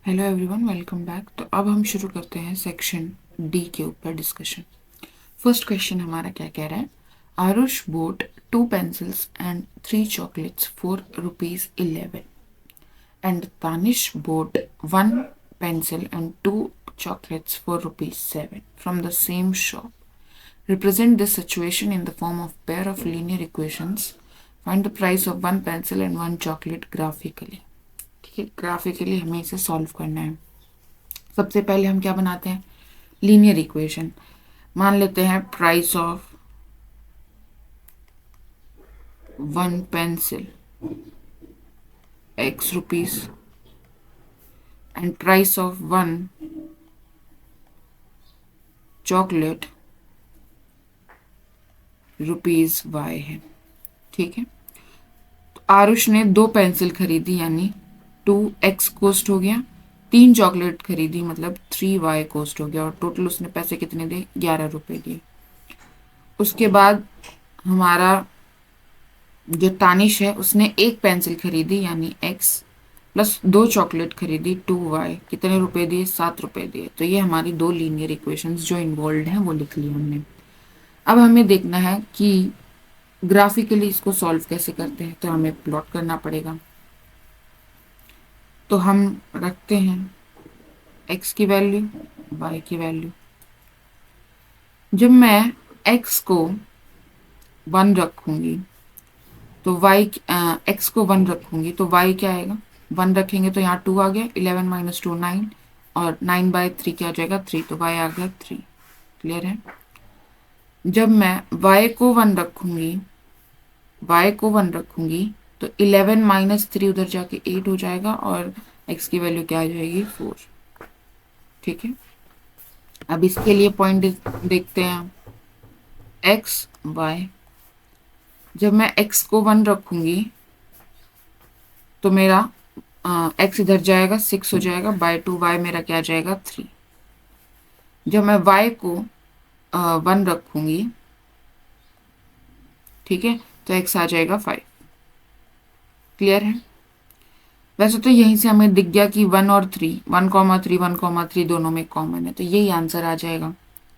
Hello everyone, welcome back. तो अब हम शुरू करते हैं सेक्शन डी के ऊपर डिस्कशन। फर्स्ट क्वेश्चन हमारा क्या कह रहा है? Aarush boat 2 pencils and 3 chocolates for ₹11 and Tanish boat 1 pencil and 2 chocolates for ₹7 from the same shop. Represent this situation in the form of pair of linear equations. Find the price of 1 pencil and 1 chocolate graphically. ठीक है, graphically हमें इसे solve करना है। सबसे पहले हम क्या बनाते हैं? Linear equation. मान लेते हैं price of 1 pencil ₹X and price of 1 chocolate ₹Y है। ठीक है, तो आरुष ने 2 पेंसिल खरीदी यानी 2X कॉस्ट हो गया, 3 चॉकलेट खरीदी मतलब 3Y कॉस्ट हो गया, और टोटल उसने पैसे कितने दिए? ₹11 दिए। उसके बाद हमारा जो तानिश है उसने 1 पेंसिल खरीदी यानी X प्लस 2 चॉकलेट खरीदी 2Y, कितने रुपए दिए? ₹7 दिए। तो ये हमारी 2 लीनियर इक्वेशंस जो इन्वॉल्व हैं वो लिख ली हमने। अब हमें देखना है कि ग्राफिकली इसको सॉल्व कैसे करते हैं, तो हमें प्लॉट करना पड़ेगा। तो हम रखते हैं x की वैल्यू, y की वैल्यू। जब मैं x को 1 रखूंगी तो y, x को 1 रखूंगी तो y क्या आएगा? 1 रखेंगे तो यहाँ 2 आ गया, 11 माइनस 2 9, और 9/3 क्या आ जाएगा? 3, तो y आ गया 3। क्लियर है? जब मैं y को 1 रखूंगी, तो 11 माइनस 3 उधर जाके 8 हो जाएगा, और x की वैल्यू क्या आ जाएगी? 4। ठीक है, अब इसके लिए पॉइंट देखते हैं हम, x y। जब मैं x को 1 रखूंगी तो मेरा x इधर जाएगा 6 हो जाएगा, बाय 2 y मेरा क्या आ जाएगा? 3। जब मैं y को 1 रखूंगी, ठीक है, तो x आ जाएगा 5। क्लियर है? वैसे तो यहीं से हमें दिख गया कि 1 और 3, 1,3 दोनों में कॉमन है, तो यही आंसर आ जाएगा।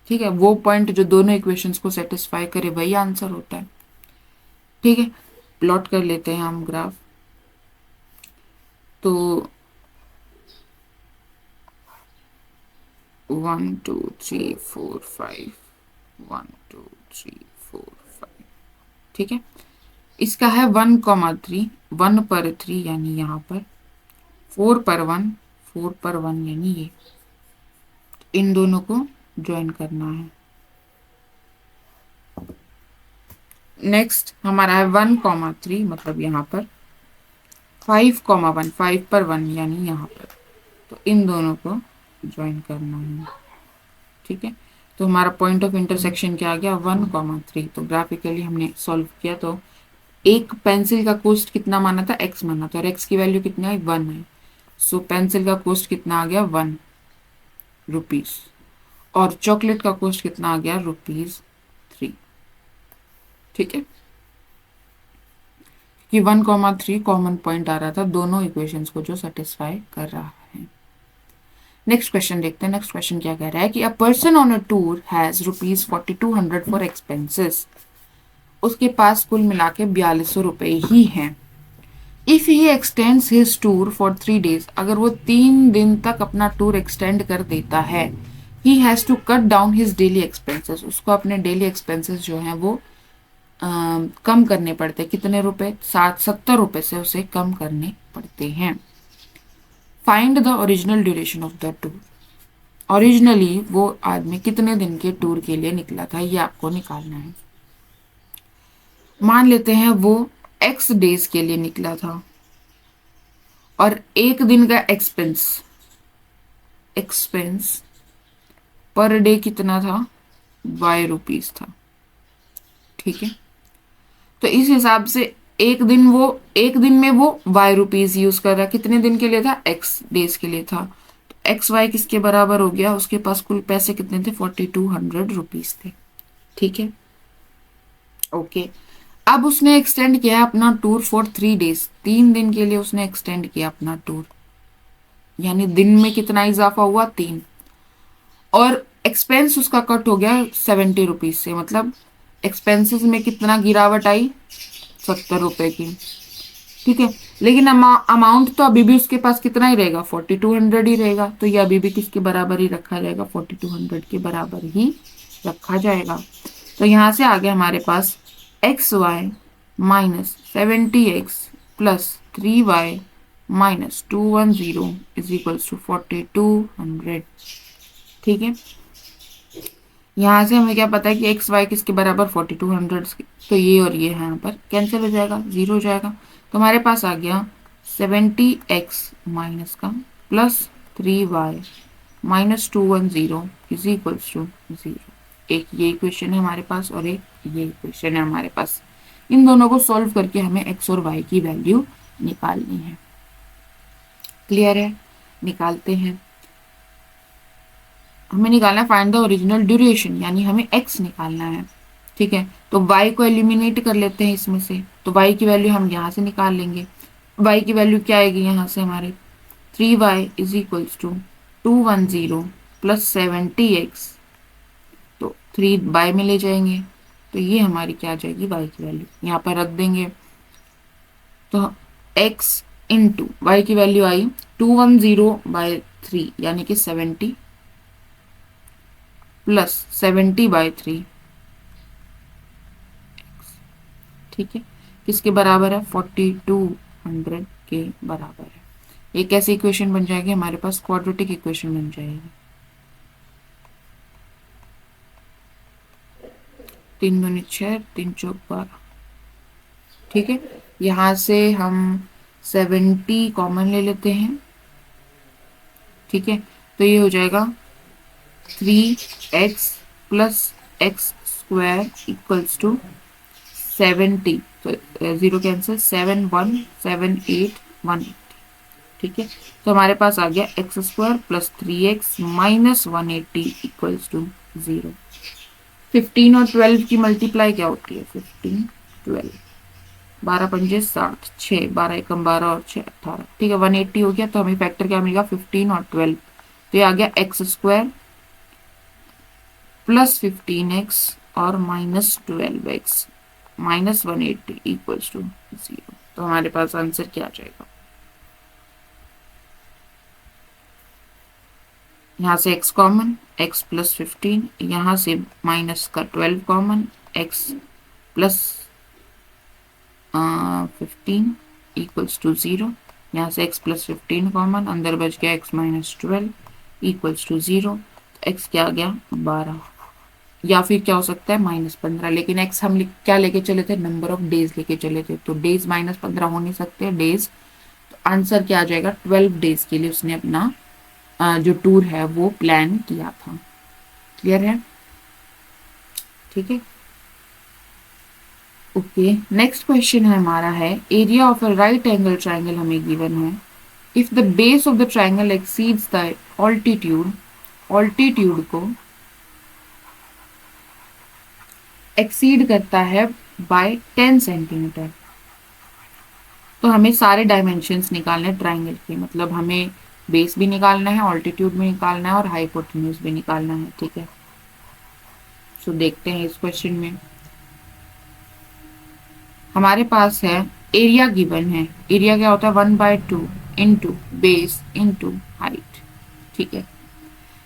ठीक है, वो पॉइंट जो दोनों इक्वेशंस को सेटिस्फाई करे वही आंसर होता है। ठीक है, प्लॉट कर लेते हैं हम ग्राफ। तो 1 2 3 4 5, 1 2 3 4 5। ठीक है, इसका है 1,3, 1 पर 3 यानी यहाँ पर, 4 पर 1, 4 पर 1 यानी ये। इन दोनों को ज्वाइन करना है। नेक्स्ट हमारा है 1,3 मतलब यहाँ पर, 5,1, 5 पर 1 यानी यहाँ पर, तो इन दोनों को ज्वाइन करना है। ठीक है, तो हमारा पॉइंट ऑफ इंटरसेक्शन क्या आ गया? 1,3। तो ग्राफिकली हमने सॉल्व किया तो 1 पेंसिल का कॉस्ट कितना माना था? x माना था, और x की वैल्यू कितना है? 1 है। सो पेंसिल का कॉस्ट कितना आ गया? ₹1, और चॉकलेट का कॉस्ट कितना आ गया? ₹3। ठीक है, कि 1,3 कॉमन पॉइंट आ रहा था दोनों इक्वेशंस को जो सेटिस्फाई कर रहा है। नेक्स्ट क्वेश्चन देखते हैं। नेक्स्ट क्वेश्चन क्या कह रहा है कि a person on a tour has ₹4200 for expenses. उसके पास कुल मिला के ₹4200 ही हैं। If he x tends his tour for 3 days, अगर वो 3 दिन तक अपना टूर एक्सटेंड कर देता है, he has to cut down his daily expenses. उसको अपने डेली एक्सपेंसेस जो हैं वो कम करने पड़ते हैं। कितने रुपए? 70 रुपए से उसे कम करने पड़ते हैं। Find the original duration of the tour. Originally वो आदमी कितने दिन के टूर के लिए निकला था, ये आपको निकालना है। मान लेते हैं वो x डेज के लिए निकला था, और 1 दिन का एक्सपेंस पर डे कितना था? ₹Y था। ठीक है, तो इस हिसाब से एक दिन में वो ₹Y यूज कर रहा। कितने दिन के लिए था? x डेज के लिए था। तो XY किसके बराबर हो गया? उसके पास कुल पैसे कितने थे? ₹4200 थे। ठीक है, ओके। अब उसने एक्सटेंड किया अपना टूर फॉर 3 days, 3 दिन के लिए उसने एक्सटेंड किया अपना टूर। यानी दिन में कितना इजाफा हुआ, 3। और एक्सपेंस उसका कट हो गया 70 रुपीज से, मतलब एक्सपेंसेस में कितना गिरावट आई, 70 रुपए की। ठीक है, लेकिन अमाउंट तो अभी भी उसके पास कितना ही रहेगा, 4200 ही रहेगा। तो ये अभी भी किसके बराबर ही रखा जाएगा, 4200 के बराबर ही रखा जाएगा। तो यहां से आ गया हमारे पास XY-70X plus 3Y-210 is equals to 4200। ठीक है, यहाँ से हमें क्या पता है कि एक्स वाई किसके बराबर, 4200। तो ये और ये यहाँ पर कैंसिल हो जाएगा, 0 हो जाएगा। तो हमारे पास आ गया 70x माइनस का plus 3y-210 is equals to 0। एक ये इक्वेशन है हमारे पास और एक ये इक्वेशन है हमारे पास। इन दोनों को सॉल्व करके हमें x और y की वैल्यू निकालनी है। क्लियर है, निकालते हैं। हमें निकालना है फाइंड द ओरिजिनल ड्यूरेशन, यानी हमें x निकालना है। ठीक है, तो y को एलिमिनेट कर लेते हैं इसमें से, तो y की वैल्यू हम यहाँ से निकाल लेंगे। y की वैल्यू क्या आएगी यहाँ से हमारे, 3y is equals to 210 plus 70x, तो 3 बाय में ले जाएंगे, तो ये हमारी क्या आ जाएगी, y की वैल्यू यहाँ पर रख देंगे। तो x इंटू वाई की वैल्यू आई 210/3 यानी कि 70 प्लस 70/3। ठीक है, किसके बराबर है, 4200 के बराबर है। ये कैसी इक्वेशन बन जाएगी, हमारे पास क्वाड्रेटिक इक्वेशन बन जाएगी। 3 दूनी 6, 3 चौक 12। ठीक है, यहां से हम 70 कॉमन ले लेते हैं। ठीक है, तो ये हो जाएगा 3x plus x square equals to 70। तो 0 कैंसिल, 7 1 7 8 1। ठीक है, तो हमारे पास आ गया x square plus 3x minus 180 equals to 0। 15 और 12 की मल्टीप्लाई क्या होती है, 15 12, 12 पंजे 60, 6 12 एकम 12 और 6 18। ठीक है, 180 हो गया। तो हमें फैक्टर क्या मिलेगा, 15 और 12। तो ये आ गया एक्स स्क्वायर प्लस 15x और minus 12x minus 180 equals to 0। तो हमारे पास आंसर क्या आ जाएगा, यहाँ से x कॉमन, x प्लस 15, यहाँ से माइनस का 12 common, x plus 15 equals to 0। यहाँ से x प्लस 15 कॉमन, अंदर बच गया x minus 12 equals to 0। x क्या आ गया, 12, या फिर क्या हो सकता है -15। लेकिन x हम क्या लेके चले थे, नंबर ऑफ डेज लेके चले थे, तो डेज -15 हो नहीं सकते डेज। तो आंसर क्या आ जाएगा, 12 डेज के लिए उसने अपना जो टूर है वो प्लान किया था। क्लियर है, ठीक है। ओके, नेक्स्ट क्वेश्चन है हमारा है area of a right angle triangle हमें गिवन है। If the base of the triangle exceeds the altitude, altitude को एक्सीड करता है बाय 10 सेंटीमीटर। तो हमें सारे डायमेंशंस निकालने हैं ट्राइंगल के, मतलब हमें बेस भी निकालना है, ऑल्टीट्यूड भी निकालना है और हाइपोटेन्यूज भी निकालना है। ठीक है, तो देखते हैं इस क्वेश्चन में हमारे पास है एरिया गिवन है। एरिया क्या होता है, 1/2 इंटू बेस इंटू हाइट। ठीक है,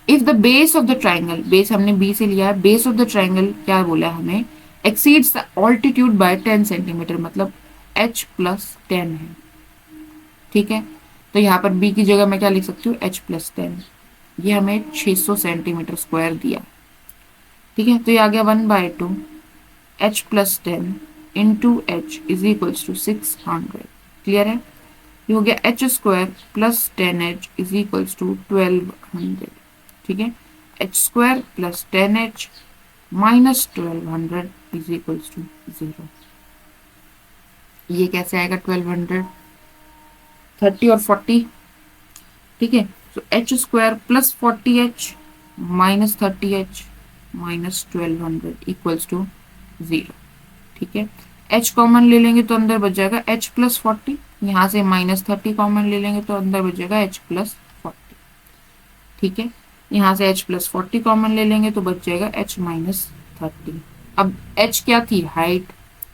if the base of the triangle, base हमने बी से लिया है, बेस ऑफ द ट्राइंगल क्या बोला है हमें, exceeds the altitude by 10 centimetre, मतलब h प्लस 10 है। ठीक है, तो यहाँ पर b की जगह मैं क्या लिख सकती हूँ, h प्लस 10। ये हमें 600 सेंटीमीटर स्क्वायर दिया। ठीक है, तो ये आ गया 1/2 h plus 10 into h is equals to 600। Clear है, ये हो गया h square plus 10h is equals to 1200। ठीक है, h square plus 10h minus 1200 is equals to 0। ये कैसे आएगा, 1200, 30 और 40। ठीक है, तो h square plus 40h minus 30h minus 1200 equals to 0। ठीक है, h कॉमन ले लेंगे तो अंदर बच जाएगा h प्लस 40, यहाँ से माइनस 30 कॉमन ले लेंगे तो अंदर बच जाएगा h प्लस ठीक है, यहाँ से h प्लस 40 कॉमन ले लेंगे तो बच जाएगा h माइनस 30। अब h क्या थी, हाइट,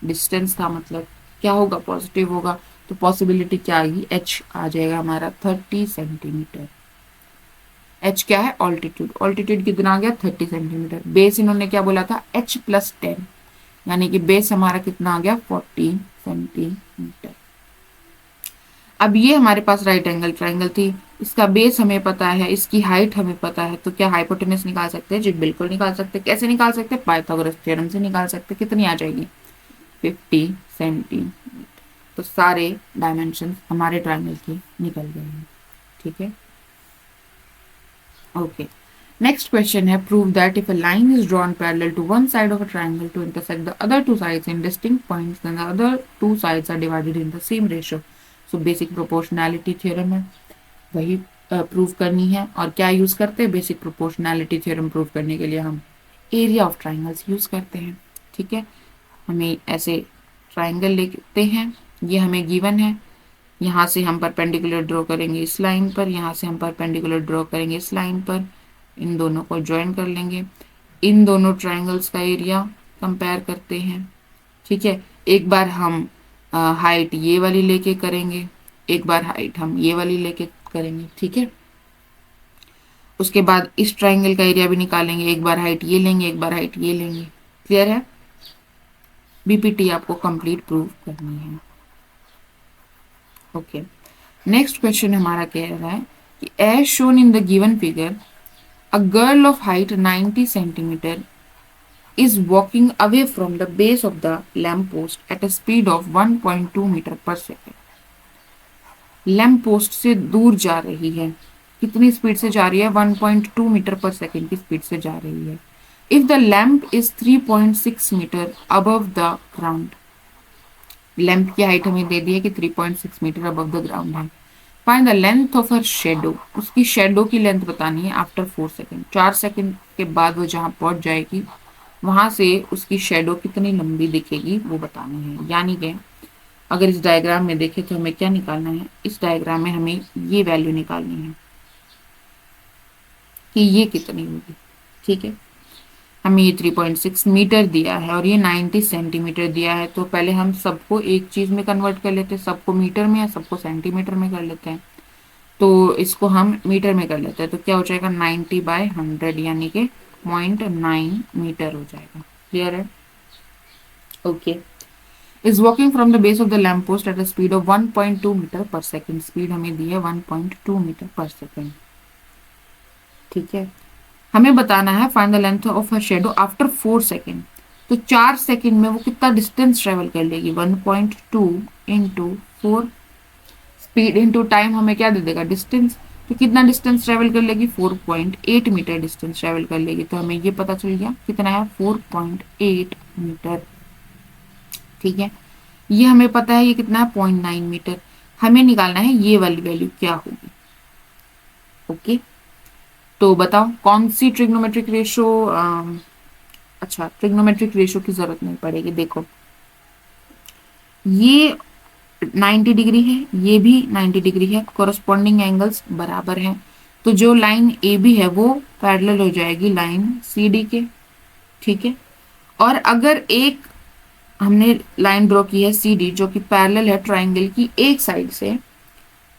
डिस्टेंस था, मतलब क्या होगा, पॉजिटिव होगा, तो पॉसिबिलिटी क्या आएगी, h आ जाएगा हमारा 30 सेंटीमीटर। h क्या है, ऑल्टीट्यूड, ऑल्टीट्यूड कितना आ गया 30 सेंटीमीटर। बेस इन्होंने क्या बोला था, h प्लस 10, यानी कि बेस हमारा कितना आ गया 40 सेंटीमीटर। अब ये हमारे पास राइट एंगल ट्राइंगल थी, इसका बेस हमें पता है, इसकी हाइट हमें पता है, तो क्या हाइपोटेनस निकाल सकते हैं, जी बिल्कुल निकाल सकते हैं। कैसे निकाल सकते हैं, पाइथागोरस थ्योरम से निकाल सकते हैं। कितनी आ जाएगी, 50 सेंटीमीटर। तो सारे डायमेंशन हमारे ट्राइंगल के निकल गए हैं। ठीक है, ओके। नेक्स्ट क्वेश्चन है, prove that if a line is drawn parallel to one side of a triangle to intersect the other two sides in distinct points, then the other two sides are divided in the same ratio. So basic proportionality theorem है, वही prove करनी है। और क्या use करते हैं, basic proportionality theorem prove करने के लिए हम एरिया ऑफ ट्राइंगल्स यूज करते हैं। ठीक है, हमें ऐसे ट्राइंगल लेते हैं, ये हमें गिवन है, यहाँ से हम परपेंडिकुलर ड्रॉ करेंगे इस लाइन पर, यहाँ से हम परपेंडिकुलर ड्रॉ करेंगे इस लाइन पर, इन दोनों को ज्वाइन कर लेंगे, इन दोनों ट्राइंगल्स का एरिया कंपेयर करते हैं। ठीक है, एक बार हम हाइट ये वाली लेके करेंगे, एक बार हाइट हम ये वाली लेके करेंगे। ठीक है, उसके बाद इस ट्राइंगल का एरिया भी निकालेंगे, एक बार हाइट ये लेंगे, एक बार हाइट ये लेंगे। क्लियर है, बीपीटी आपको कंप्लीट प्रूव करनी है। ओके, नेक्स्ट क्वेश्चन हमारा कह रहा है कि as shown in the given figure a girl of height 90 centimetre is walking away from the base of the lamp post at a speed of 1.2 metre per second. Lamp post से दूर जा रही है, कितनी स्पीड से जा रही है, 1.2 मीटर पर सेकेंड की स्पीड से जा रही है। If the lamp is 3.6 metre above the ground, lamp की हाइट हमें दे दी है कि 3.6 मीटर अबव द ग्राउंड है। Find the length of her shadow, उसकी शेडो की लेंथ बतानी है आफ्टर 4 सेकेंड, 4 सेकेंड के बाद वो जहां पहुंच जाएगी वहां से उसकी शेडो कितनी लंबी दिखेगी वो बतानी है। यानी कि अगर इस डायग्राम में देखें तो हमें क्या निकालना है, इस डायग्राम में हमें ये वैल्यू निकालनी है कि ये कितनी होगी। ठीक है, हमें ये 3.6 मीटर दिया है और ये 90 सेंटीमीटर दिया है, तो पहले हम सबको एक चीज में कन्वर्ट कर लेते हैं, सबको मीटर में या सबको सेंटीमीटर में कर लेते हैं। तो इसको हम मीटर में कर लेते हैं, तो क्या हो जाएगा 90/100, यानी कि 0.9 मीटर हो जाएगा। क्लियर है, okay. Is walking from the base of the lamp post at a speed of 1.2 metre per second, speed हमें दी है 1.2 मीटर पर सेकेंड। ठीक है, हमें बताना है find the length of a shadow after 4 second. तो 4 सेकेंड में वो कितना डिस्टेंस ट्रेवल कर लेगी, 1.2 इंटू 4, स्पीड इंटू टाइम हमें क्या दे देगा, डिस्टेंस। तो कितना डिस्टेंस ट्रेवल कर लेगी, 4.8 मीटर डिस्टेंस ट्रेवल कर लेगी। तो हमें ये पता चल गया कितना है, 4.8 मीटर। ठीक है, ये हमें पता है ये कितना है, 0.9 मीटर। हमें निकालना है ये वाली वैल्यू क्या होगी। ओके, तो बताओ कौन सी ट्रिग्नोमेट्रिक रेशो, अच्छा ट्रिग्नोमेट्रिक रेशो की जरूरत नहीं पड़ेगी। देखो ये 90 डिग्री है, ये भी 90 डिग्री है, कोरस्पॉन्डिंग एंगल्स बराबर हैं, तो जो लाइन ए बी है वो पैरेलल हो जाएगी लाइन सी डी के। ठीक है, और अगर एक हमने लाइन ड्रॉ की है सी डी जो कि पैरेलल है ट्राइंगल की एक साइड से,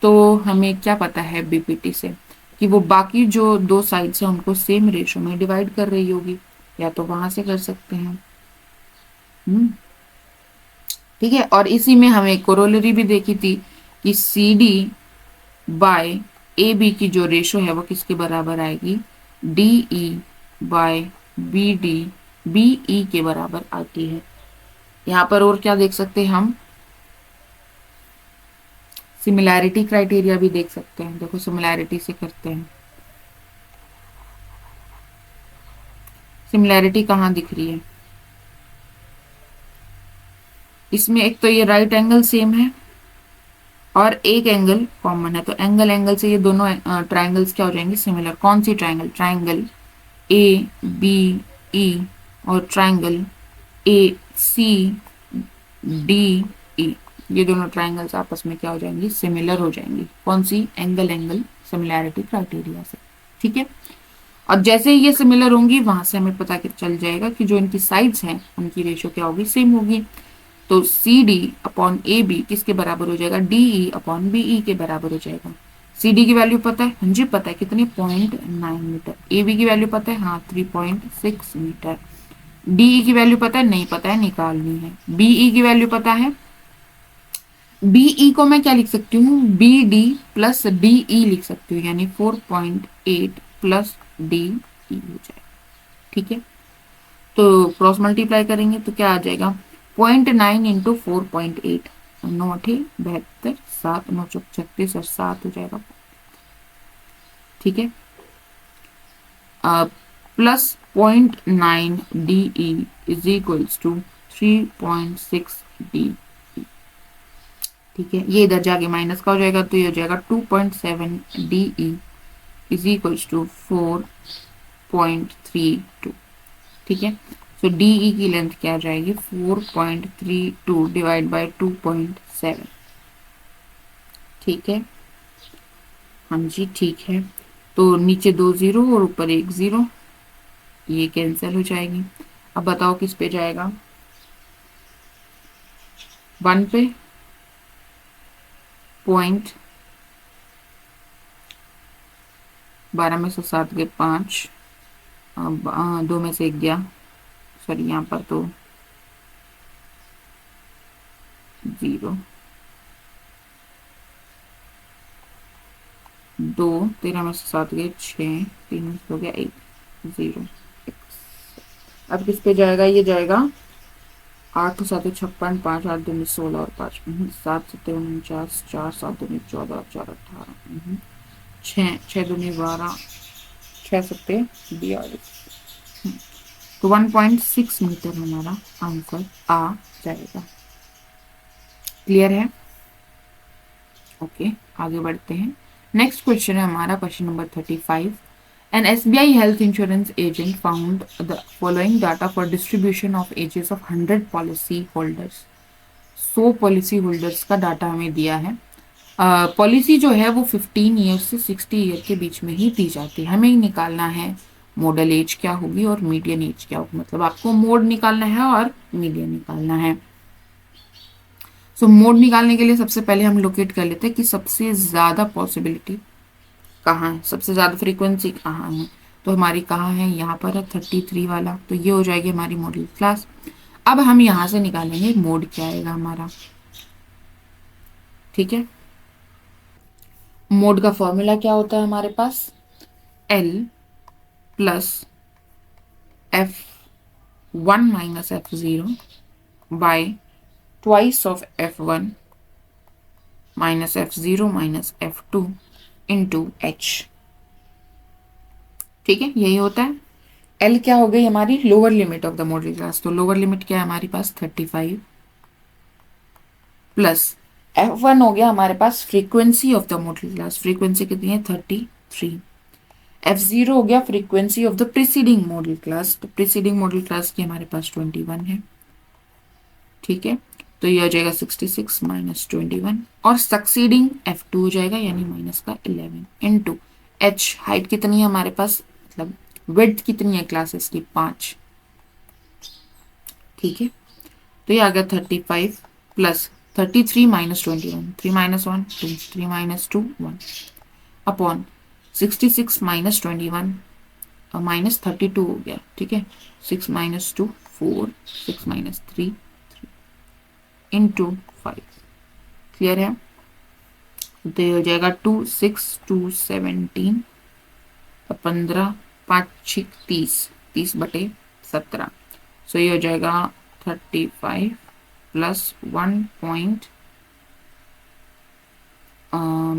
तो हमें क्या पता है बीपीटी से कि वो बाकी जो दो साइड्स हैं उनको सेम रेशो में डिवाइड कर रही होगी, या तो वहां से कर सकते हैं। ठीक है, और इसी में हमें कोरोलरी भी देखी थी कि C D by A B की जो रेशो है वो किसके बराबर आएगी, D E by B D, B E के बराबर आती है। यहाँ पर और क्या देख सकते हैं हम, सिमिलैरिटी क्राइटेरिया भी देख सकते हैं। देखो सिमिलैरिटी से करते हैं, सिमिलैरिटी कहाँ दिख रही है इसमें, एक तो ये राइट एंगल सेम है और एक एंगल कॉमन है, तो एंगल एंगल से ये दोनों ट्राइंगल्स क्या हो जाएंगे, सिमिलर। कौन सी triangle, triangle A B E और ट्राइंगल ए सी डी ई, ये दोनों ट्राइंगल्स आपस में क्या हो जाएंगी, सिमिलर हो जाएंगी। कौन सी, एंगल एंगल सिमिलैरिटी क्राइटेरिया से। ठीक है। और जैसे ही ये सिमिलर होंगी वहां से हमें पता चल जाएगा कि जो इनकी साइड्स हैं उनकी रेशियो क्या होगी, सेम होगी। तो C D upon A B किसके बराबर हो जाएगा, D E upon B E के बराबर हो जाएगा। सी डी की वैल्यू पता है, हाँ जी पता है, कितनी, 0.9 मीटर। ए बी की वैल्यू पता है, हाँ 3.6 मीटर। डी ई की वैल्यू पता है, नहीं पता है, निकालनी है। बी ई की वैल्यू पता है, बी ई को मैं क्या लिख सकती हूँ, B D plus D E लिख सकती हूँ, यानी 4.8 प्लस डी ई हो जाएगा। ठीक है, तो क्रॉस मल्टीप्लाई करेंगे तो क्या आ जाएगा, 0.9 इंटू 4.8, 9 8 72, 7 9 चौक 36 और 7 हो जाएगा। ठीक है, plus 0.9 D E is equals to 3.6 D. ठीक है, ये इधर जाके माइनस का हो जाएगा, तो ये हो जाएगा 2.7 D E is equals to 4.32। ठीक है, तो डी ई की लेंथ क्या आ जाएगी, 4.32 डिवाइड बाई 2.7। ठीक है, हाँ जी ठीक है। तो नीचे 2 0 और ऊपर 1 0, ये कैंसिल हो जाएगी। अब बताओ किस पे जाएगा, 1 पे, 0.12 में से 7 गए 5, 2 में से 1 गया, सॉरी यहाँ पर तो 0, 2, 13 में से 7 गए 6, 3 में से हो गया 1, 0। अब किस पे जाएगा, ये जाएगा 8 7 56, 5 8 2 16 और 5, 7 7 49, 4 7 2 14 और 4 18, 6 6 2 12, 6 7 42। तो 1.6 मीटर हमारा आंसर आ जाएगा। क्लियर है, ओके आगे बढ़ते हैं। नेक्स्ट क्वेश्चन है हमारा question number 35। An SBI health insurance agent found the following data for distribution of ages of 100 policy holders। 100 policy holders का डाटा हमें दिया है। पॉलिसी जो है वो 15 ईयर से 60 ईयर के बीच में ही दी जाती है। हमें निकालना है मॉडल एज क्या होगी और मीडियन एज क्या होगी, मतलब आपको मोड निकालना है और मीडियन निकालना है। सो मोड निकालने के लिए सबसे पहले हम लोकेट कर लेते हैं कि सबसे ज्यादा पॉसिबिलिटी कहाँ है, सबसे ज्यादा फ्रीक्वेंसी कहाँ है। तो हमारी कहाँ है, यहाँ पर है 33 वाला, तो ये हो जाएगी हमारी मॉडल क्लास। अब हम यहाँ से निकालेंगे मोड क्या आएगा हमारा। ठीक है, मोड का फॉर्मूला क्या होता है हमारे पास, L plus F1 minus F0 bye twice of F1 minus F0 minus F2 into H। ठीक है, यही होता है। L क्या हो गई हमारी, lower limit of the modal class, तो लोअर लिमिट क्या है हमारे पास 35 प्लस F1 हो गया हमारे पास frequency of the modal class, frequency कितनी है 33। F0 हो गया frequency of the preceding modal class, तो प्रीसीडिंग मॉडल क्लास की हमारे पास 21 है। ठीक है, तो ये हो जाएगा 66 माइनस 21 और सक्सीडिंग F2 हो जाएगा यानी माइनस का 11 इंटू H। हाइट कितनी है हमारे पास, मतलब विड्थ कितनी है क्लासेस की, 5। ठीक है, तो ये आ गया 35 plus 33 minus 21, 3 minus 1 2, 3 minus 2 1 upon 66 minus 21 minus 32 हो गया। ठीक है, 6 माइनस 2 4, 6 माइनस 3 इंटू 5। क्लियर है, तो ये हो जाएगा 2 6 2 17, 15 5 6 30, 30/17। सो ये हो जाएगा 35 प्लस 1 पॉइंट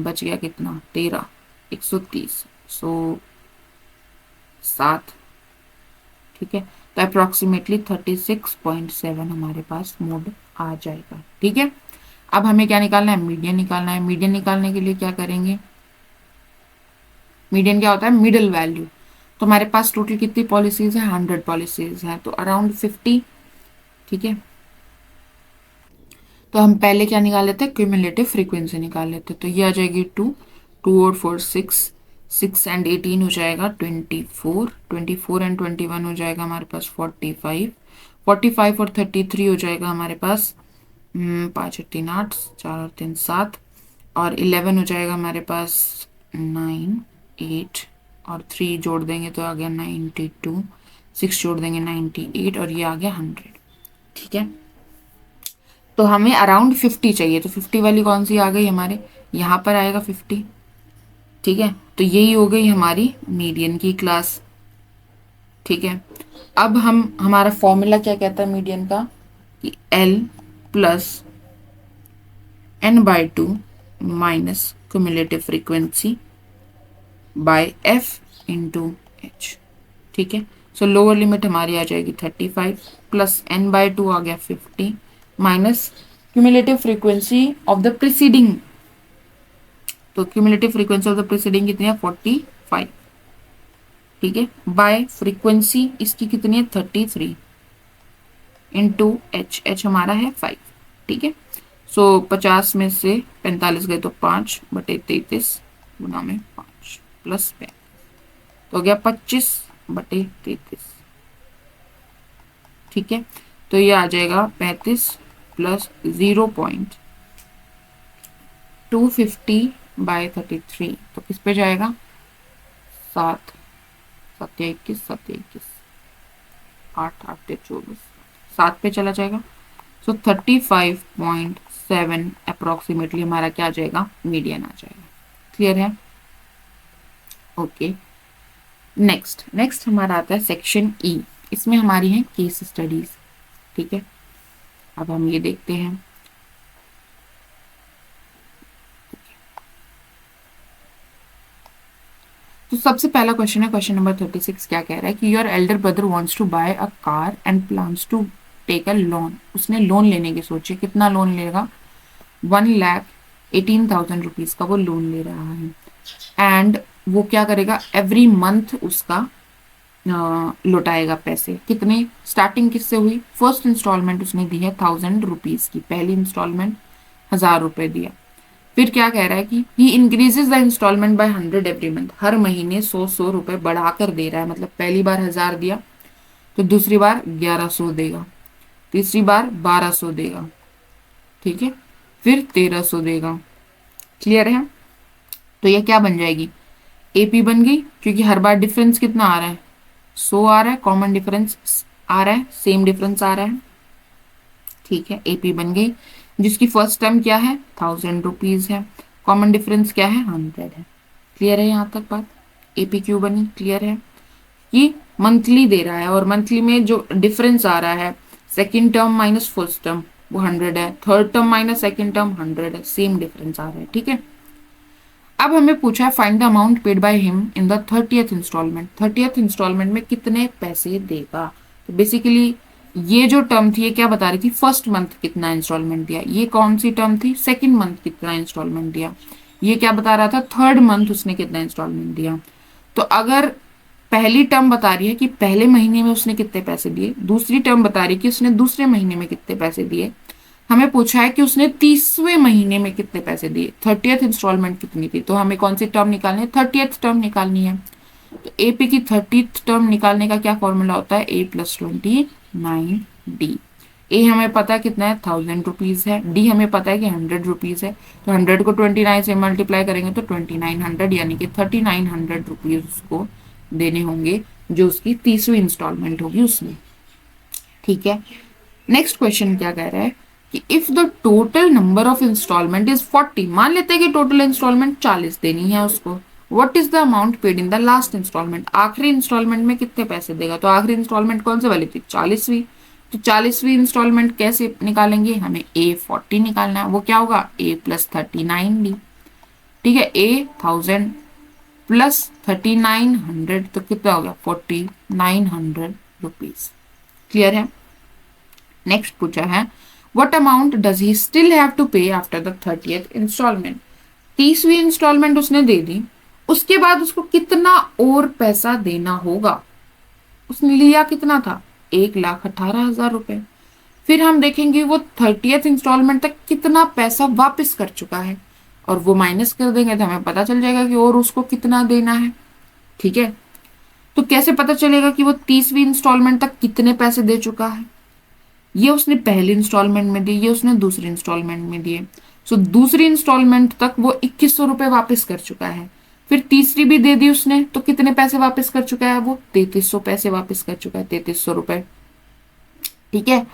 बच गया कितना 13, 130, सो 7। ठीक है, तो अप्रोक्सीमेटली 36.7 हमारे पास मोड आ जाएगा। ठीक है, अब हमें क्या निकालना है, मीडियन निकालना है। मीडियन निकालने के लिए क्या करेंगे, मीडियन क्या होता है, मिडल वैल्यू। तो हमारे पास टोटल कितनी पॉलिसीज है, 100 पॉलिसीज है, तो अराउंड 50। ठीक है, तो हम पहले क्या निकाल लेते हैं, क्यूमुलेटिव फ्रीक्वेंसी निकाल लेते हैं। तो ये आ जाएगी 2 2 और 4 6, 6 एंड 18 हो जाएगा 24, 24 एंड 21 हो जाएगा हमारे पास 45, 45 और 33 हो जाएगा हमारे पास 5 और 3 8, 4 और 3 7, और 11 हो जाएगा हमारे पास 9 8, और 3 जोड़ देंगे तो आ गया 92, 6 जोड़ देंगे 98, और ये आ गया 100। ठीक है, तो हमें अराउंड 50 चाहिए, तो 50 वाली कौन सी आ गई हमारे, यहाँ पर आएगा 50। ठीक है, तो यही हो गई हमारी मीडियन की क्लास। ठीक है, अब हम हमारा फॉर्मूला क्या कहता है मीडियन का, कि L plus n/2 minus cumulative frequency by f into h। ठीक है, सो लोअर लिमिट हमारी आ जाएगी 35 प्लस n/2 आ गया 50 minus cumulative frequency of the preceding, तो cumulative frequency of the preceding कितनी है 45। ठीक है, बाय फ्रीक्वेंसी इसकी कितनी है 33 इंटू एच हमारा है 5। ठीक है, सो 50 में से 45 गए तो 5/33 गुना में 5 प्लस 5, तो हो गया 25/33। ठीक है, तो ये आ जाएगा 35 प्लस 0.250/33, तो किस पे जाएगा 7, 7 या 21, 7 या 21, 8 8 या 24, 7 पे चला जाएगा। सो 35.7 अप्रोक्सीमेटली हमारा क्या आ जाएगा, मीडियन आ जाएगा। क्लियर है? ओके, नेक्स्ट हमारा आता है सेक्शन ई। इसमें हमारी है केस स्टडीज। ठीक है, अब हम ये देखते हैं। तो सबसे पहला क्वेश्चन है, क्वेश्चन नंबर 36 क्या कह रहा है कि your elder brother wants to buy a car and plans to take a loan. उसने लोन लेने की सोची, कितना लोन लेगा, 1,18,000 रुपीज का वो लोन ले रहा है। एंड वो क्या करेगा, एवरी मंथ उसका लौटाएगा पैसे। कितने, स्टार्टिंग किससे हुई, फर्स्ट इंस्टॉलमेंट उसने दी है 1,000 रुपीज की, पहली इंस्टॉलमेंट 1,000 रुपए दिया। फिर क्या कह रहा है कि he increases the instalment by 100 every month, हर महीने 100 रुपए बढ़ाकर दे रहा है। मतलब पहली बार 1,000 दिया तो दूसरी बार 1,100 देगा, तीसरी बार 1,200 देगा, ठीक है, फिर 1,300 देगा। क्लियर है? तो ये क्या बन जाएगी, एपी बन गई, क्योंकि हर बार डिफरेंस कितना आ रहा है, 100 आ रहा है, कॉमन डिफरेंस आ रहा है, सेम डिफरेंस आ रहा है। ठीक है, एपी बन गई, जिसकी फर्स्ट टर्म क्या है 1,000 रुपीज है, कॉमन डिफरेंस क्या है 100 है। क्लियर है यहाँ तक बात? एपी क्यू बनी। क्लियर है कि मंथली दे रहा है, और मंथली में जो डिफरेंस आ रहा है, second term minus first term वो 100 है, third term minus second term 100 है, सेम डिफरेंस आ रहा है। ठीक है, अब हमें पूछा है find the amount paid by him in the 30th instalment. 30th instalment में कितने पैसे देगा। तो बेसिकली ये जो टर्म थी ये क्या बता रही थी, फर्स्ट मंथ कितना इंस्टॉलमेंट दिया। ये कौन सी टर्म थी, सेकंड मंथ कितना इंस्टॉलमेंट दिया। ये क्या बता रहा था, थर्ड मंथ उसने कितना इंस्टॉलमेंट दिया। तो अगर पहली टर्म बता रही है कि पहले महीने में उसने कितने पैसे दिए, दूसरी टर्म बता रही है कि उसने दूसरे महीने में कितने पैसे दिए, हमें पूछा है कि उसने 30वें महीने में कितने पैसे दिए, 30th इंस्टॉलमेंट कितनी थी, तो हमें कौन सी टर्म निकालनी है, 30th टर्म निकालनी है। तो एपी की 30th टर्म निकालने का क्या फॉर्मूला होता है, A+29D। ए हमें पता है कितना है 1,000 रुपीज है, डी हमें पता है कि 100 रुपीज है, तो 100 को 29 से मल्टीप्लाई करेंगे तो 2900, यानी कि 3,900 रुपीज उसको देने होंगे, जो उसकी 30वीं इंस्टॉलमेंट होगी उसमें। ठीक है, नेक्स्ट क्वेश्चन क्या कह रहा है कि if the total number of instalment is 40, मान लेते हैं कि टोटल इंस्टॉलमेंट 40 देनी है उसको, what is the amount paid in the last instalment, आखिरी इंस्टॉलमेंट में कितने पैसे देगा। तो आखिरी इंस्टॉलमेंट कौन से वाली थी, 40वीं। तो 40वीं इंस्टॉलमेंट कैसे निकालेंगे, हमें A40 निकालना है, वो क्या होगा A+39D। ठीक है, A 1000 प्लस 3,900, तो कितना हो गया 4,900 रुपीज। क्लियर है? नेक्स्ट पूछा है what amount does he still have to pay after the 30th instalment. 30वीं इंस्टॉलमेंट उसने दे दी, उसके बाद उसको कितना और पैसा देना होगा। उसने लिया कितना था, 1,18,000 रुपए। फिर हम देखेंगे वो 30th इंस्टॉलमेंट तक कितना पैसा वापस कर चुका है। और वो माइनस कर देंगे तो हमें पता चल जाएगा कि और उसको कितना देना है। ठीक है, तो कैसे पता चलेगा कि वो 30वीं इंस्टॉलमेंट तक कितने पैसे दे चुका है? ये उसने पहली इंस्टॉलमेंट में दिए, ये उसने दूसरी इंस्टॉलमेंट में दिए। सो दूसरी इंस्टॉलमेंट तक वो 2100 रुपए वापस कर चुका है। फिर तीसरी भी दे दी उसने, तो कितने पैसे वापस कर चुका है? वो 3300 पैसे वापस कर चुका है, 3300 रुपए। ठीक है,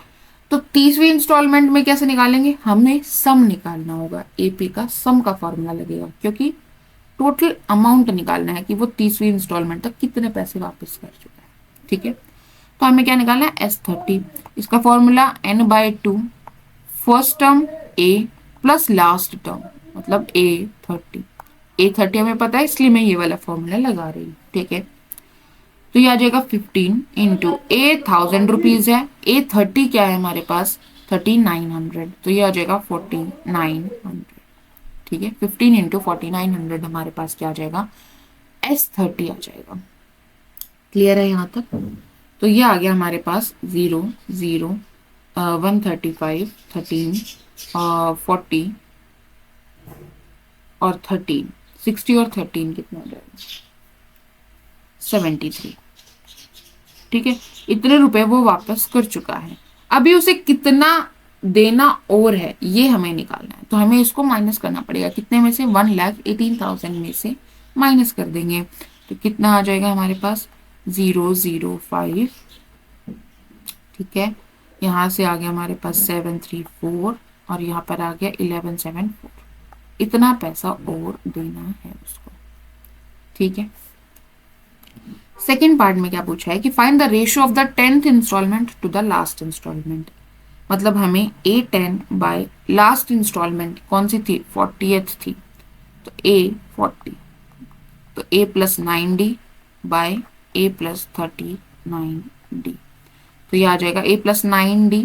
तो 30वीं इंस्टॉलमेंट में कैसे निकालेंगे? हमें सम निकालना होगा, एपी का सम का फॉर्मूला लगेगा, क्योंकि टोटल अमाउंट निकालना है कि वो 30वीं इंस्टॉलमेंट तक कितने पैसे वापस कर चुका है। ठीक है, तो हमें क्या निकालना है? S30। इसका formula n/2 first term a plus last term, मतलब A30 हमें पता है, इसलिए मैं ये वाला फॉर्मूला लगा रही हूँ। ठीक है, तो ये आ जाएगा 15 इंटू ए 1000 रुपीज है, A30 क्या है हमारे पास? 3900, तो ये आ जाएगा 4900। ठीक है, 15 इंटू 4900 हमारे पास क्या आ जाएगा? S30 आ जाएगा। क्लियर है यहाँ तक? तो ये आ गया हमारे पास 0 0 135 13 40 और 13, 60 और 13 कितना हो जाएगा? 73। ठीक है, इतने रुपए वो वापस कर चुका है। अभी उसे कितना देना और है ये हमें निकालना है, तो हमें इसको माइनस करना पड़ेगा। कितने में से? 1,18,000 में से माइनस कर देंगे, तो कितना आ जाएगा हमारे पास? 005। ठीक है, यहाँ से आ गया हमारे पास 734 और यहाँ पर आ गया 1174। इतना पैसा और देना है उसको। ठीक है, सेकेंड पार्ट में क्या पूछा है कि find the ratio of the 10th instalment to the last instalment. मतलब हमें A10 बाय लास्ट इंस्टॉलमेंट कौन सी थी? 40th थी, तो A40, तो A plus 9D by A plus 39D, तो ये आ जाएगा A प्लस 9D,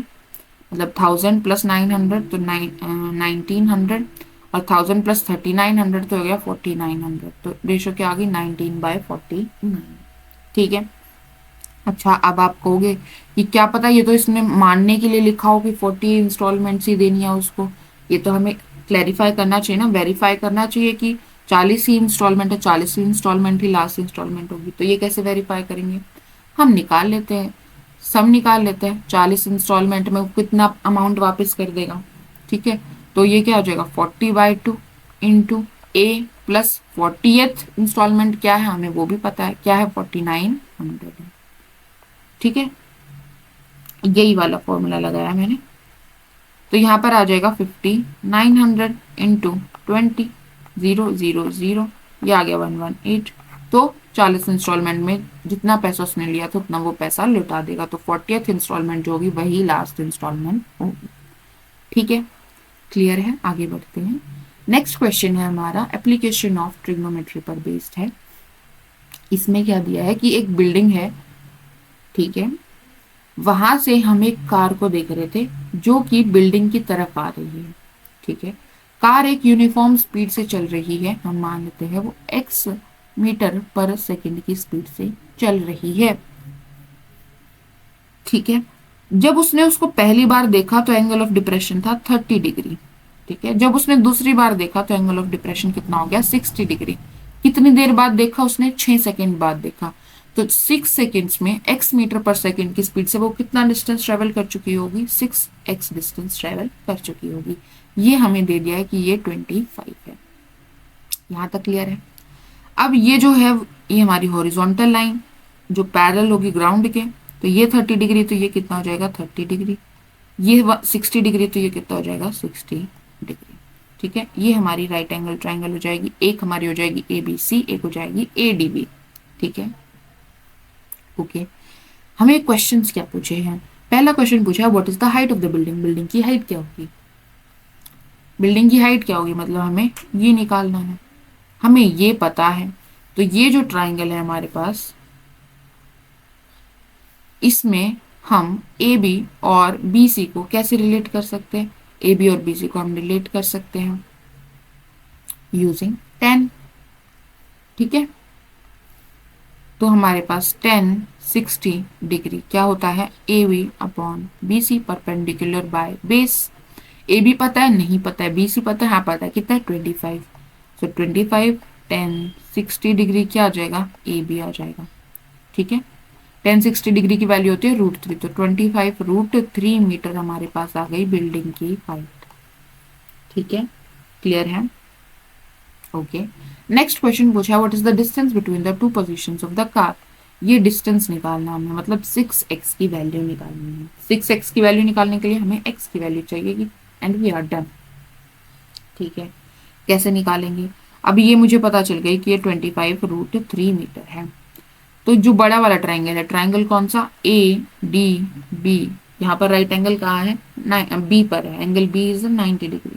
मतलब 1000 प्लस 900 तो 1900, और 1000 प्लस 3900 तो हो गया 4900। तो रेशो क्या आ गई? 19/49। ठीक है, अच्छा अब आप कहोगे कि क्या पता ये तो इसमें मानने के लिए लिखा हो कि 40 इंस्टॉलमेंट्स ही देनी है उसको। ये तो हमें क्लैरिफाई करना चाहिए ना, वेरीफाई करना चाहिए कि 40 ही इंस्टॉलमेंट है, 40 इंस्टॉलमेंट ही लास्ट इंस्टॉलमेंट होगी। तो ये कैसे वेरीफाई करेंगे? हम निकाल लेते हैं, सम निकाल लेते हैं। 40 इंस्टॉलमेंट में कितना अमाउंट वापस कर देगा? ठीक है, तो ये क्या हो जाएगा? 40/2 इंटू ए प्लस 40th इंस्टॉलमेंट क्या है हमें वो भी पता है, क्या है? 4900 है। ठीक है, यही वाला फॉर्मूला लगाया मैंने, तो यहाँ पर आ जाएगा 5900 इंटू 20 000, ये आ गया 118। तो 40 इंस्टॉलमेंट में जितना पैसा उसने लिया था उतना वो पैसा लौटा देगा। तो 40th इंस्टॉलमेंट जो होगी वही लास्ट इंस्टॉलमेंट होगी। ठीक है, क्लियर है? आगे बढ़ते हैं। नेक्स्ट क्वेश्चन है हमारा एप्लीकेशन ऑफ ट्रिग्नोमेट्री पर बेस्ड है। इसमें क्या दिया है कि एक बिल्डिंग है, ठीक है, वहां से हम एक कार को देख रहे थे जो कि बिल्डिंग की तरफ आ रही है। ठीक है, कार एक यूनिफॉर्म स्पीड से चल रही है, हम मान लेते हैं वो x मीटर पर सेकंड की स्पीड से चल रही है। ठीक है, जब उसने उसको पहली बार देखा तो एंगल ऑफ डिप्रेशन था 30 डिग्री। ठीक है, जब उसने दूसरी बार देखा तो एंगल ऑफ डिप्रेशन कितना हो गया? 60 डिग्री। कितनी देर बाद देखा उसने? 6 सेकेंड बाद देखा। तो 6 सेकेंड्स में x मीटर पर सेकेंड की स्पीड से वो कितना डिस्टेंस ट्रेवल कर चुकी होगी? 6x डिस्टेंस ट्रेवल कर चुकी होगी। ये हमें दे दिया है कि ये 25 है। यहां तक क्लियर है? अब ये जो है ये हमारी हॉरिजॉन्टल लाइन जो पैरेलल होगी ग्राउंड के, तो ये 30 डिग्री, तो ये कितना हो जाएगा? 30 डिग्री। ये 60 डिग्री, तो ये कितना हो जाएगा? 60 डिग्री। ठीक है, ये हमारी राइट एंगल ट्राइंगल हो जाएगी। एक हमारी हो जाएगी ABC, एक हो जाएगी ADB। ठीक है, ओके। हमें क्वेश्चंस क्या पूछे हैं? पहला क्वेश्चन पूछा है what is the height of the building. Building की हाइट क्या होगी? बिल्डिंग की हाइट क्या होगी? मतलब हमें ये निकालना है, हमें ये पता है। तो ये जो ट्राइंगल है हमारे पास, इसमें हम AB और BC को कैसे रिलेट कर सकते हैं? AB और BC को हम रिलेट कर सकते हैं यूजिंग 10। ठीक है, तो हमारे पास 10 60 डिग्री क्या होता है? AB upon BC perpendicular by base. A B पता है, नहीं पता है, बी सी पता है, हाँ पता है, कितना है 25। सो 25 10 60 डिग्री क्या आ जाएगा, ए बी आ जाएगा। ठीक है, 10 60 डिग्री की वैल्यू होती है √3, तो 25 √3 मीटर हमारे पास आ गई बिल्डिंग की हाइट। ठीक है, क्लियर है। ओके, नेक्स्ट क्वेश्चन पूछा है what is the distance between the two positions of the car. ये डिस्टेंस निकालना हमें, मतलब 6x की वैल्यू निकालनी है। 6x की वैल्यू निकालने के लिए हमें x की वैल्यू चाहिए एंड वी आर डन। ठीक है, कैसे निकालेंगे, अब ये मुझे पता चल गई कि ये 25 √3 मीटर है। तो जो बड़ा वाला ट्राइंगल है, ट्राइंगल कौन सा, ए डी बी, यहाँ पर राइट एंगल कहाँ है, बी पर है, एंगल बी इज 90 डिग्री।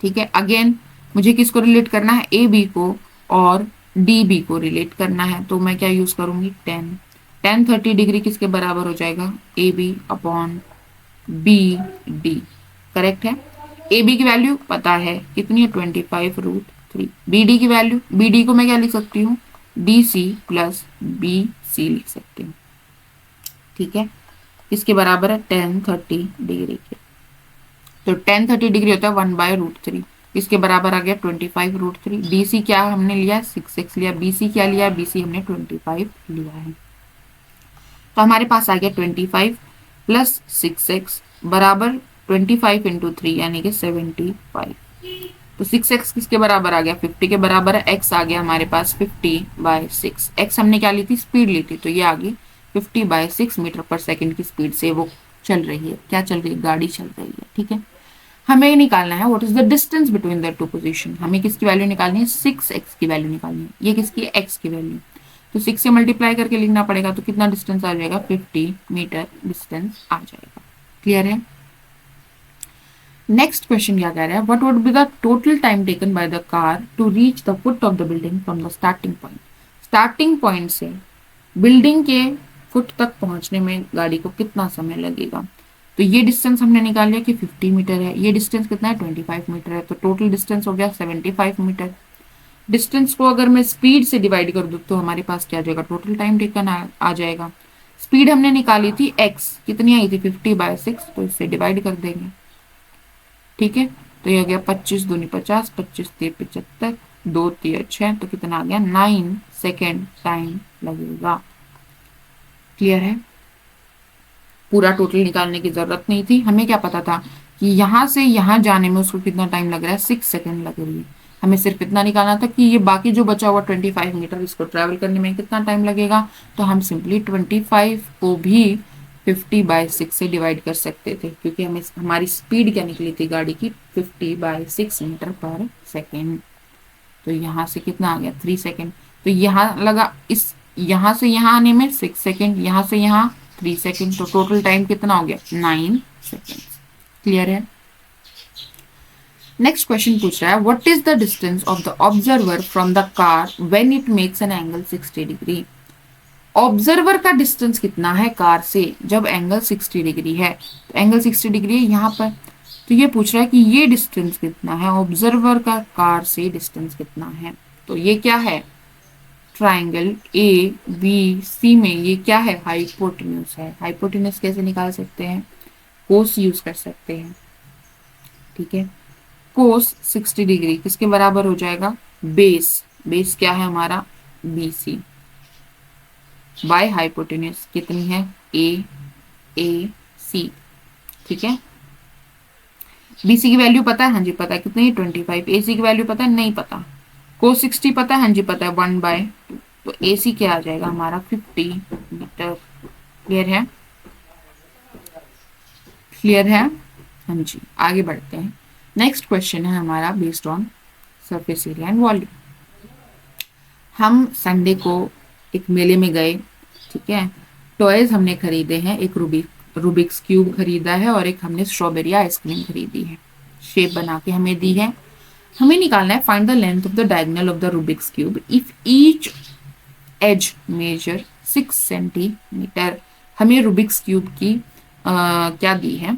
ठीक है, अगेन मुझे किसको रिलेट करना है, ए बी को और डी बी को रिलेट करना है, तो मैं क्या यूज करूंगी 10 30 डिग्री किसके बराबर हो जाएगा, A B upon B D. Correct है, ए बी की वैल्यू पता है कितनी है 25 √3, बी डी की वैल्यू, बी डी को मैं क्या लिख सकती हूँ, D C plus B C लिख सकती हूँ। ठीक है, इसके बराबर है 10 30 डिग्री के, तो 10 30 डिग्री होता है 1/√3, इसके बराबर आ गया 25 √3। डी सी क्या हमने लिया, 6x लिया, बी सी क्या लिया, बी सी हमने 25 लिया है। तो हमारे पास आ गया 25 प्लस 6x बराबर 25 इंटू 3 यानी कि 75। तो 6x किसके बराबर आ गया, 50 के बराबर है, x आ गया हमारे पास 50/6। x हमने क्या ली थी, स्पीड ली थी, तो ये आ गई 50/6 मीटर पर सेकंड की स्पीड से वो चल रही है, क्या चल रही है, गाड़ी चल रही है। ठीक है, हमें ये निकालना है what is the distance between the two position. हमें किसकी वैल्यू निकालनी है, 6x की वैल्यू निकालनी है, ये किसकी है, x की वैल्यू, तो 6 से मल्टीप्लाई करके लिखना पड़ेगा, तो कितना डिस्टेंस आ जाएगा, 50 मीटर डिस्टेंस आ जाएगा। क्लियर है। नेक्स्ट क्वेश्चन क्या कह रहा है, what would be the total time taken by the car to reach the foot of the building from the starting point. Starting point से बिल्डिंग के फुट तक पहुंचने में गाड़ी को कितना समय लगेगा। तो ये डिस्टेंस हमने निकाल लिया कि 50 मीटर है, ये डिस्टेंस कितना है 25 मीटर है, तो टोटल डिस्टेंस हो गया 75 मीटर। डिस्टेंस को अगर मैं स्पीड से डिवाइड कर दूं तो हमारे पास क्या आ जाएगा, टोटल टाइम टेकन आ जाएगा। स्पीड हमने निकाली थी x, कितनी आई थी 50/6, तो इससे डिवाइड कर देंगे। ठीक है, तो ये हो गया 25 दूनी 50, 25 3 75, 2 3 6, तो कितना आ गया 9 सेकेंड टाइम लगेगा। क्लियर है, पूरा टोटल निकालने की जरूरत नहीं थी, हमें क्या पता था कि यहां से यहां जाने में उसको कितना टाइम लग रहा है, 6 सेकेंड लग रही है। हमें सिर्फ इतना निकालना था कि ये बाकी जो बचा हुआ 25 मीटर इसको ट्रेवल करने में कितना टाइम लगेगा, तो हम सिंपली 25 को भी 50/6 से डिवाइड कर सकते थे, क्योंकि हमें हमारी स्पीड क्या निकली थी गाड़ी की 50/6 मीटर पर सेकेंड। तो यहाँ से कितना आ गया 3 सेकेंड, तो यहाँ लगा इस यहाँ से यहाँ आने में 6 सेकेंड, यहाँ से यहाँ 3 सेकेंड, तो टोटल टाइम कितना हो गया 9 सेकेंड। क्लियर है। नेक्स्ट क्वेश्चन पूछ रहा है what is the distance of the observer from the car when it makes an angle 60 degree. Observer का डिस्टेंस कितना है कार से जब एंगल 60 डिग्री है, तो एंगल 60 डिग्री है यहाँ पर, तो ये पूछ रहा है कि ये डिस्टेंस कितना है, ऑब्जर्वर का कार से डिस्टेंस कितना है। तो ये क्या है, ट्राइंगल ए बी सी में ये क्या है, हाइपोटेन्यूज है। हाइपोटेन्यूज कैसे निकाल सकते हैं, कोस यूज कर सकते हैं। ठीक है, कोस 60 डिग्री किसके बराबर हो जाएगा, बेस, बेस क्या है हमारा बी सी, बाय हाइपोटेन्यूज कितनी है ए सी। ठीक है, बीसी की वैल्यू पता है, हाँ जी पता है, कितनी 25। एसी की वैल्यू पता है, नहीं पता। कोस 60 पता है, हाँ जी पता है 1/2, तो एसी क्या आ जाएगा हमारा 50 मीटर। क्लियर है, क्लियर है, हाँ जी आगे बढ़ते हैं। नेक्स्ट क्वेश्चन है हमारा based on surface area and volume. हम संडे को एक मेले में गए, ठीक है, टॉयज हमने खरीदे हैं, एक रूबिक्स क्यूब खरीदा है और एक हमने स्ट्रॉबेरी आइसक्रीम खरीदी है, शेप बना के हमें दी है। हमें निकालना है find the length of the diagonal of the Rubik's cube if each edge measure 6 centimetre. हमें रूबिक्स क्यूब की क्या दी है,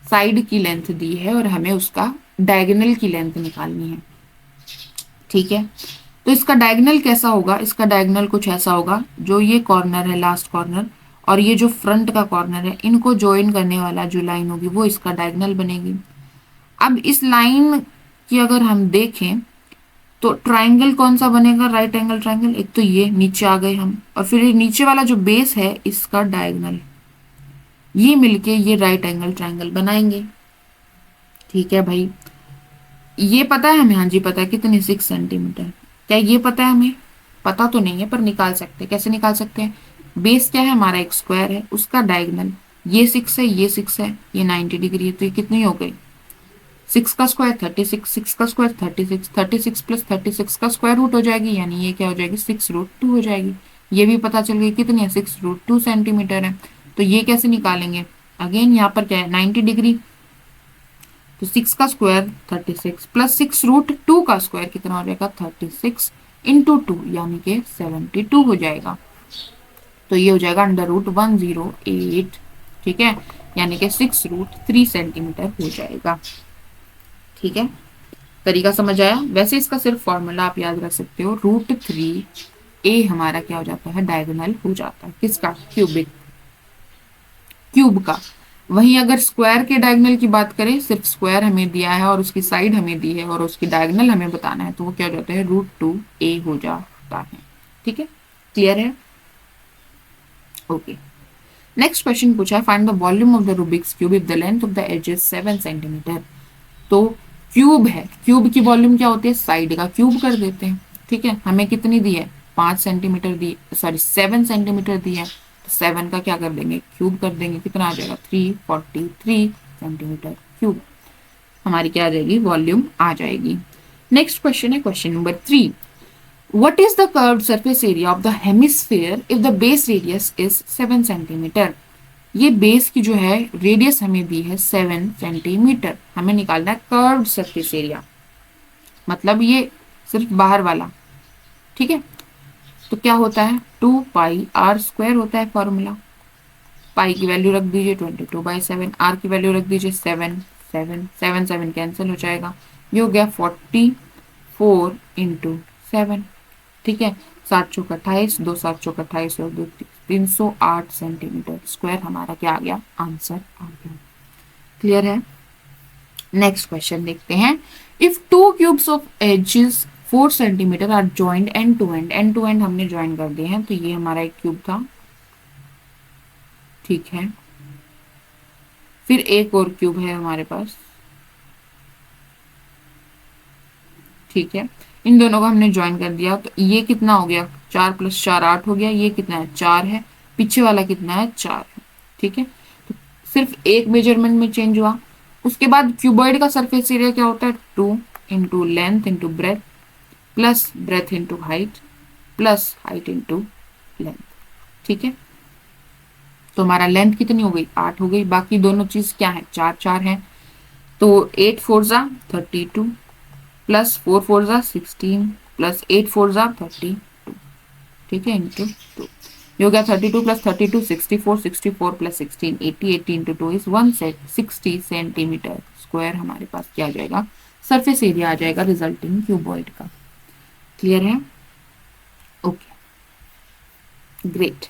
साइड की लेंथ दी है और हमें उसका डायगोनल की लेंथ निकालनी है। ठीक है, तो इसका डायगोनल कैसा होगा, इसका डायगोनल कुछ ऐसा होगा, जो ये कॉर्नर है लास्ट कॉर्नर और ये जो फ्रंट का कॉर्नर है, इनको ज्वाइन करने वाला जो लाइन होगी वो इसका डायगोनल बनेगी। अब इस लाइन की अगर हम देखें तो ट्राइंगल कौन सा बनेगा, राइट एंगल ट्राइंगल। एक तो ये नीचे आ गए हम, और फिर ये नीचे वाला जो बेस है इसका डायगोनल, ये मिलके ये राइट एंगल ट्राइंगल बनाएंगे। ठीक है भाई, ये पता है हमें, हाँ जी पता है, कितने 6 सेंटीमीटर। क्या ये पता है हमें? पता तो नहीं है पर निकाल सकते हैं। कैसे निकाल सकते हैं? बेस क्या है हमारा, एक स्क्वायर है, उसका डायगोनल ये 6 है, ये 6 है, ये 90 डिग्री है, तो ये कितनी हो गई, 6 का स्क्वायर 36, 6 का स्क्वायर 36, 36 प्लस 36 का स्क्वायर रूट हो जाएगी, यानी ये क्या हो जाएगी, 6√2 हो जाएगी। ये भी पता चल गई कितनी है, 6√2 सेंटीमीटर है। तो ये कैसे निकालेंगे, अगेन यहाँ पर क्या है 90 डिग्री, तो 6 का स्क्वायर 36 प्लस 6√2 का स्क्वायर कितना हो जाएगा, 36 इंटू 2 यानी कि 72 हो जाएगा। तो ये हो जाएगा √108, ठीक है, यानी कि 6√3 सेंटीमीटर हो जाएगा। ठीक है, तरीका समझ आया। वैसे इसका सिर्फ फॉर्मूला आप याद रख सकते हो, √3a हमारा क्या हो जाता है, डायगोनल हो जाता है, किसका, क्यूब का। वहीं अगर स्क्वायर के डायगोनल की बात करें, सिर्फ स्क्वायर हमें दिया है और उसकी साइड हमें दी है और उसकी डायगोनल हमें बताना है, तो वो क्या हो जाता है, √2a हो जाता है। ठीक है, क्लियर है, ओके। नेक्स्ट क्वेश्चन पूछा है, find the volume of the Rubik's cube if the length of the edge is 7 centimetre. तो क्यूब है, क्यूब की वॉल्यूम क्या होती है, साइड का क्यूब कर देते हैं। ठीक है, हमें कितनी दी है, 5 सेंटीमीटर दी, सॉरी 7 सेंटीमीटर दी है, तो 7 का क्या कर देंगे, क्यूब कर देंगे, कितना आ जाएगा, 343 सेंटीमीटर क्यूब हमारी क्या आ जाएगी, वॉल्यूम आ जाएगी। नेक्स्ट क्वेश्चन है question number 3, what is the curved surface area of the hemisphere if the base radius is 7 centimetre. ये बेस की जो है रेडियस हमें दी है 7 सेंटीमीटर, हमें निकालना है कर्व्ड सरफेस एरिया, मतलब ये सिर्फ बाहर वाला। ठीक है, तो क्या होता है, 2πr² होता है फॉर्मूला। पाई की वैल्यू रख दीजिए 22/7, आर की वैल्यू रख दीजिए 7, 7 7 7 कैंसिल हो जाएगा, ये हो गया 44 इंटू 7। ठीक है, 7 चौक 28, 2 7 चौक 28 और 2 308 सेंटीमीटर स्क्वायर हमारा क्या आ गया, आंसर आ गया। क्लियर है, नेक्स्ट क्वेश्चन देखते हैं, if 2 cubes of edges 4 centimetre are joint end to end, end to end हमने ज्वाइन कर दिए हैं, तो ये हमारा एक क्यूब था। ठीक है, फिर एक और क्यूब है हमारे पास। ठीक है, इन दोनों को हमने ज्वाइन कर दिया, तो ये कितना हो गया, 4 + 4 8 हो गया, ये कितना है 4 है, पीछे वाला कितना है 4 है। ठीक है, तो सिर्फ एक मेजरमेंट में चेंज हुआ। उसके बाद क्यूबॉइड का सरफेस एरिया क्या होता है, 2 into length into breadth plus breadth into height plus height into length. ठीक है, तो हमारा लेंथ कितनी हो गई, 8 हो गई, बाकी दोनों चीज क्या है, 4 4 है, तो 8 4 ज़ा 32 प्लस 4 4 ज़ा 16 प्लस 8 4 ज़ा 32। ठीक है, इंटू 2, ये हो गया 32 plus 32 64, 64 plus 16 80, 80 into 2 is 160 centimetre square हमारे पास क्या आ जाएगा, सरफेस एरिया आ जाएगा रिजल्टिंग क्यूबॉइड का। क्लियर है, ओके, ग्रेट।